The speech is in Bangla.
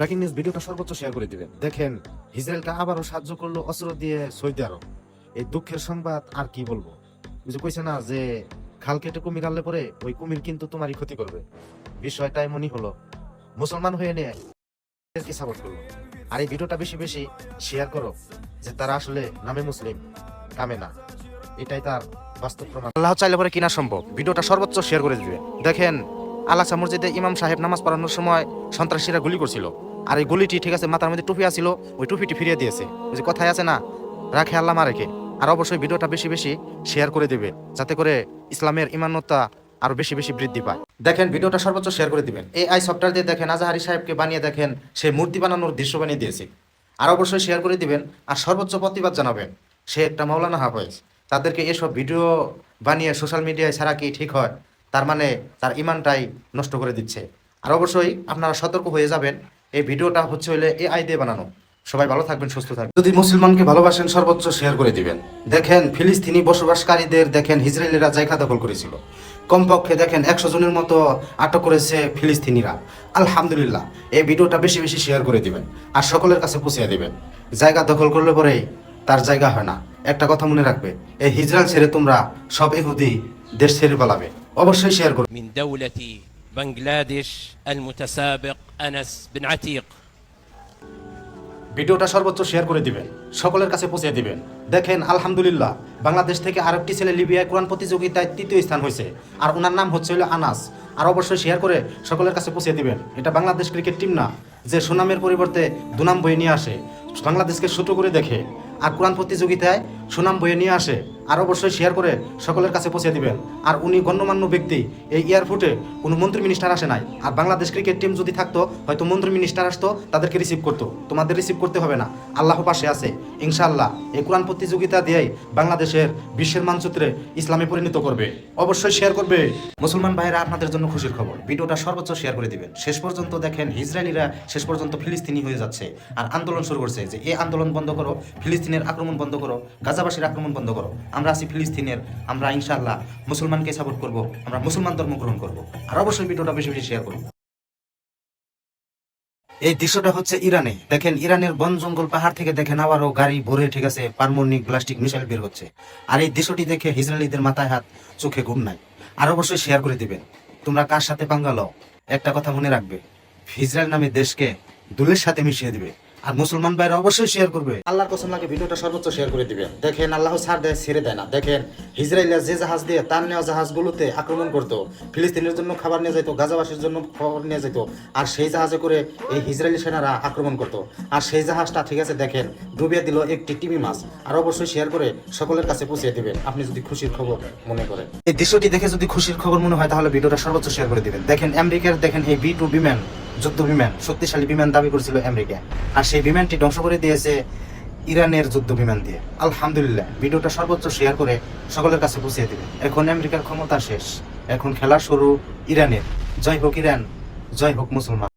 ব্রেকিং নিউজ ভিডিওটা সর্বোচ্চ শেয়ার করে দিবেন। দেখেন ইসরায়েলটা আবারও সাহায্য করলো অস্ত্র দিয়ে সৌদি আরব। এই দুঃখের সংবাদ আর কি বলবো, বুঝে কইছে না যে খাল কেটে কুমির আনলে পরে ওই কুমির কিন্তু তোমারই ক্ষতি করবে। বিষয়টা এমনই হলো, মুসলমান হয়ে নিয়ে কি সাপোর্ট করলো। আর এই ভিডিওটা বেশি বেশি শেয়ার করো, যে তারা আসলে নামে মুসলিম কামে না, এটাই তার বাস্তব প্রমাণ। আল্লাহ চাইলে পরে কিনা সম্ভব। ভিডিওটা সর্বোচ্চ শেয়ার করে দিবেন। দেখেন আল-আকসা মসজিদে ইমাম সাহেব নামাজ পড়ানোর সময় সন্ত্রাসীরা গুলি করছিল, আর এই গুলিটি ঠিক আছে মাথার মধ্যে টুপি আছিল, ওই টুপিটি ফিরিয়ে দিয়েছে। ওই যে কথায় আছে না, রাখে আল্লাহ মা রেখে। আর অবশ্যই ভিডিওটা বেশি বেশি শেয়ার করে দিবেন, যাতে করে ইসলামের ইমানতা আরো বেশি বেশি বৃদ্ধি পায়। দেখেন ভিডিওটা সর্বোচ্চ শেয়ার করে দিবেন। AI সফটওয়্যার দিয়ে দেখেন আজাহারি সাহেবকে বানিয়ে দেখেন সে মূর্তি বানানোর দৃশ্য বানিয়ে দিয়েছে। আর অবশ্যই শেয়ার করে দিবেন, আর সর্বোচ্চ প্রতিবাদ জানাবেন। সে একটা মাওলানা হাফেজ, তাদেরকে এসব ভিডিও বানিয়ে সোশ্যাল মিডিয়ায় ছাড়া কি ঠিক হয়? তার মানে তার ইমানটাই নষ্ট করে দিচ্ছে। আর অবশ্যই আপনারা সতর্ক হয়ে যাবেন, এই ভিডিওটা হচ্ছে হইলে AI দিয়ে বানানো। সবাই ভালো থাকবেন, সুস্থ থাকবেন। যদি মুসলমানকে ভালোবাসেন সর্বোচ্চ শেয়ার করে দিবেন। দেখেন ফিলিস্তিনি বসবাসকারীদের দেখেন ইসরায়েলিরা জায়গা দখল করেছিল, কমপক্ষে দেখেন 100 জনের মতো আটক করেছে ফিলিস্তিনিরা। আলহামদুলিল্লাহ, এই ভিডিওটা বেশি বেশি শেয়ার করে দিবেন আর সকলের কাছে পৌঁছে দিবেন। জায়গা দখল করলে পরেই তার জায়গা হয় না। একটা কথা মনে রাখবে, এই হিজরাল ছেড়ে তোমরা সব ইহুদি দেশ ছেড়ে পালাবে। অবশ্যই শেয়ার করবে। من دولة بنغلاديش المتسابق أنس بن عتيق ভিডিওটা সর্বোচ্চ শেয়ার করে দিবেন, সকলের কাছে পৌঁছে দিবেন। দেখেন আলহামদুলিল্লাহ, বাংলাদেশ থেকে আরেকটি ছেলে লিবিয়ায় কোরআন প্রতিযোগিতায় 3য় স্থান হয়েছে, আর ওনার নাম হচ্ছে হলো আনাস। আর অবশ্যই শেয়ার করে সকলের কাছে পৌঁছে দিবেন। এটা বাংলাদেশ ক্রিকেট টিম না যে সুনামের পরিবর্তে দুনাম বয়ে নিয়ে আসে, বাংলাদেশকে ছোট করে দেখে, আর কোরআন প্রতিযোগিতায় সুনাম বয়ে নিয়ে আসে। আর অবশ্যই শেয়ার করে সকলের কাছে পৌঁছে দিবেন। আর উনি গণ্যমান্য ব্যক্তি, এই এয়ারপোর্টে কোনো মন্ত্রী মিনিস্টার আসে নাই। আর বাংলাদেশ ক্রিকেট টিম যদি থাকতো, হয়তো মন্ত্রী মিনিস্টার আসতো, তাদেরকে রিসিভ করতো। তোমাদের রিসিভ করতে হবে না, আল্লাহ পাশে আছে ইনশাআল্লাহ। এই কোরআন প্রতিযোগিতা দিয়েই বাংলাদেশের বিশ্বের মানচিত্রে ইসলামে পরিণত করবে। অবশ্যই শেয়ার করবে। মুসলমান ভাইরা, আপনাদের জন্য খুশির খবর, ভিডিওটা সর্বোচ্চ শেয়ার করে দিবেন। শেষ পর্যন্ত দেখেন ইসরায়েলিরা শেষ পর্যন্ত ফিলিস্তিনি হয়ে যাচ্ছে, আর আন্দোলন শুরু করছে যে এই আন্দোলন বন্ধ করো, ফিলিস্তিনের আক্রমণ বন্ধ করো, গাজাবাসীর আক্রমণ বন্ধ করো। আমরা আছি ফিলিস্তিনের, আমরা ইনশাআল্লাহ মুসলমানকে সাপোর্ট করব, আমরা মুসলমান ধর্ম গ্রহণ করব। আর অবশ্যই ভিডিওটা বেশি বেশি শেয়ার করব। এই দৃশ্যটা হচ্ছে ইরানে। দেখেন ইরানের বন জঙ্গল পাহাড় থেকে দেখেন আবারও গাড়ি ভরে ঠিক আছে পারমাণবিক ব্লাস্টিক মিসাইল বের হচ্ছে। আর এই দৃশ্যটি দেখে ইসরায়েলিদের মাথায় হাত, চোখে ঘুম নাই। আর অবশ্যই শেয়ার করে দিবেন। তোমরা কার সাথে পাঙ্গা লও, একটা কথা মনে রাখবে, ইসরায়েল নামে দেশকে দুলের সাথে মিশিয়ে দিবে। আর মুসলমান ভাইরা অবশ্যই শেয়ার করবে। আল্লাহর কসম লাগে ভিডিওটা সর্বোচ্চ শেয়ার করে দিবেন। দেখেন আল্লাহ ছাড় দেয়, ছেড়ে দেয় না। দেখেন ইসরায়েলিরা যে জাহাজ দিয়ে তার নেওয়া জাহাজগুলোতে আক্রমণ করতো, ফিলিস্তিনের জন্য খাবার নিয়ে যেত, গাজাবাসীর জন্য খাবার নিয়ে যেত, আর সেই জাহাজে করে এই ইসরায়েলি সেনারা আক্রমণ করতো। আর সেই জাহাজটা ঠিক আছে দেখেন ডুবিয়ে দিল একটি টিমি মাছ। আর অবশ্যই শেয়ার করে সকলের কাছে পৌঁছে দিবেন, আপনি যদি খুশির খবর মনে করেন। এই দৃশ্যটি দেখে যদি খুশির খবর মনে হয়, তাহলে ভিডিওটা সর্বোচ্চ শেয়ার করে দিবেন। দেখেন আমেরিকার দেখেন এই B-2 বিমান, যুদ্ধ বিমান, শক্তিশালী বিমান দাবি করেছিল আমেরিকা, আর সেই বিমানটি ধ্বংস করে দিয়েছে ইরানের যুদ্ধ বিমান দিয়ে। আলহামদুলিল্লাহ, ভিডিওটা সর্বোচ্চ শেয়ার করে সকলের কাছে পৌঁছে দিবে। এখন আমেরিকার ক্ষমতা শেষ, এখন খেলা শুরু ইরানের। জয় হোক ইরান, জয় হোক মুসলমান।